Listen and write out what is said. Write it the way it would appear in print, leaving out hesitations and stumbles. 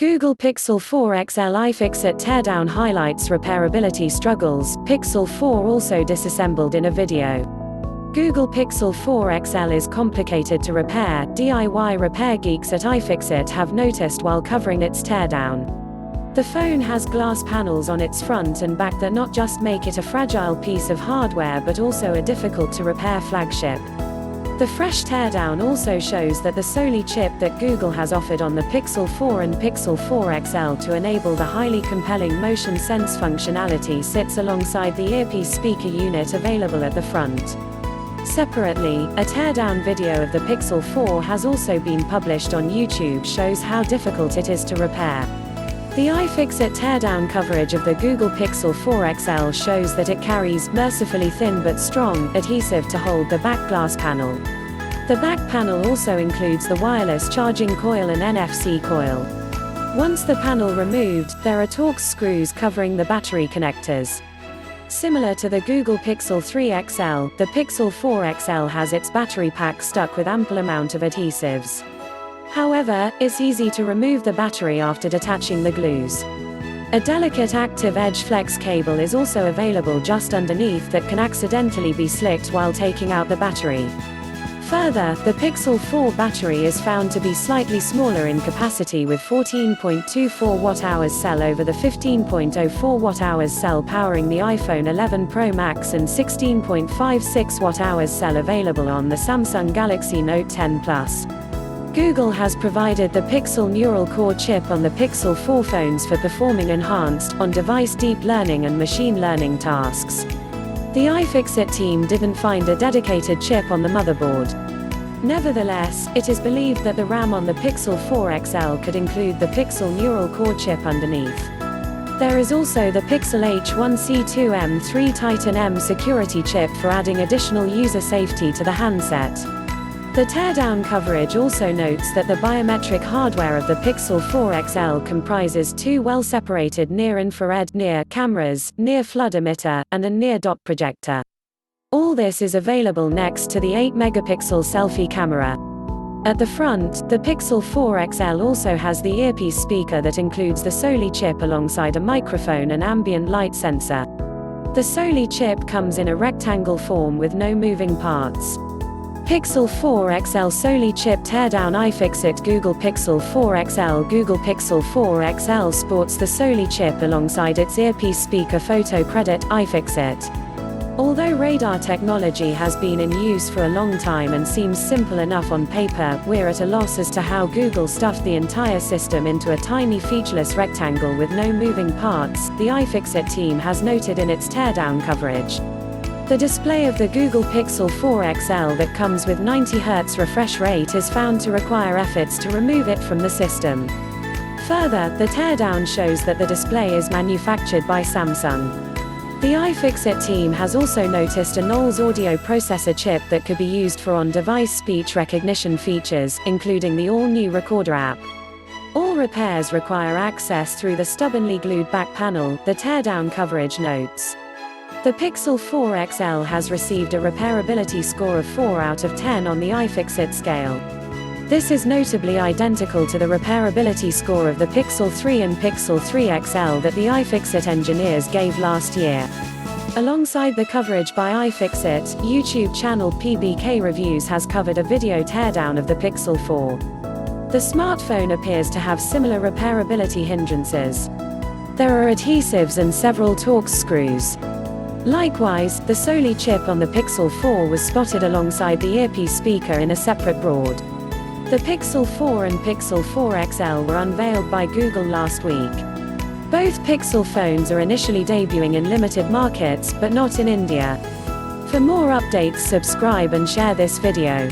Google Pixel 4 XL iFixit teardown highlights repairability struggles. Pixel 4 also disassembled in a video. Google Pixel 4 XL is complicated to repair. DIY repair geeks at iFixit have noticed while covering its teardown. The phone has glass panels on its front and back that not just make it a fragile piece of hardware but also a difficult to repair flagship. The fresh teardown also shows that the Soli chip that Google has offered on the Pixel 4 and Pixel 4 XL to enable the highly compelling motion sense functionality sits alongside the earpiece speaker unit available at the front. Separately, a teardown video of the Pixel 4 has also been published on YouTube shows how difficult it is to repair. The iFixit teardown coverage of the Google Pixel 4 XL shows that it carries mercifully thin but strong adhesive to hold the back glass panel. The back panel also includes the wireless charging coil and NFC coil. Once the panel removed, there are Torx screws covering the battery connectors. Similar to the Google Pixel 3 XL, the Pixel 4 XL has its battery pack stuck with ample amount of adhesives. However, it's easy to remove the battery after detaching the glues. A delicate active edge flex cable is also available just underneath that can accidentally be slicked while taking out the battery. Further, the Pixel 4 battery is found to be slightly smaller in capacity with 14.24 Wh cell over the 15.04 Wh cell powering the iPhone 11 Pro Max and 16.56 Wh cell available on the Samsung Galaxy Note 10 Plus. Google has provided the Pixel Neural Core chip on the Pixel 4 phones for performing enhanced, on-device deep learning and machine learning tasks. The iFixit team didn't find a dedicated chip on the motherboard. Nevertheless, it is believed that the RAM on the Pixel 4 XL could include the Pixel Neural Core chip underneath. There is also the Pixel H1C2M3 Titan M security chip for adding additional user safety to the handset. The teardown coverage also notes that the biometric hardware of the Pixel 4 XL comprises two well-separated near-infrared near cameras, near-flood emitter, and a near-dot projector. All this is available next to the 8-megapixel selfie camera. At the front, the Pixel 4 XL also has the earpiece speaker that includes the Soli chip alongside a microphone and ambient light sensor. The Soli chip comes in a rectangle form with no moving parts. Pixel 4 XL Soli chip teardown iFixit Google Pixel 4 XL Google Pixel 4 XL sports the Soli chip alongside its earpiece speaker photo credit iFixit. Although radar technology has been in use for a long time and seems simple enough on paper, we're at a loss as to how Google stuffed the entire system into a tiny featureless rectangle with no moving parts, the iFixit team has noted in its teardown coverage. The display of the Google Pixel 4 XL that comes with 90 Hz refresh rate is found to require efforts to remove it from the system. Further, the teardown shows that the display is manufactured by Samsung. The iFixit team has also noticed a Knowles audio processor chip that could be used for on-device speech recognition features, including the all-new Recorder app. All repairs require access through the stubbornly glued back panel, the teardown coverage notes. The Pixel 4 XL has received a repairability score of 4 out of 10 on the iFixit scale. This is notably identical to the repairability score of the Pixel 3 and Pixel 3 XL that the iFixit engineers gave last year. Alongside the coverage by iFixit, YouTube channel PBK Reviews has covered a video teardown of the Pixel 4. The smartphone appears to have similar repairability hindrances. There are adhesives and several Torx screws. Likewise, the Soli chip on the Pixel 4 was spotted alongside the earpiece speaker in a separate board. The Pixel 4 and Pixel 4 XL were unveiled by Google last week. Both Pixel phones are initially debuting in limited markets, but not in India. For more updates, subscribe and share this video.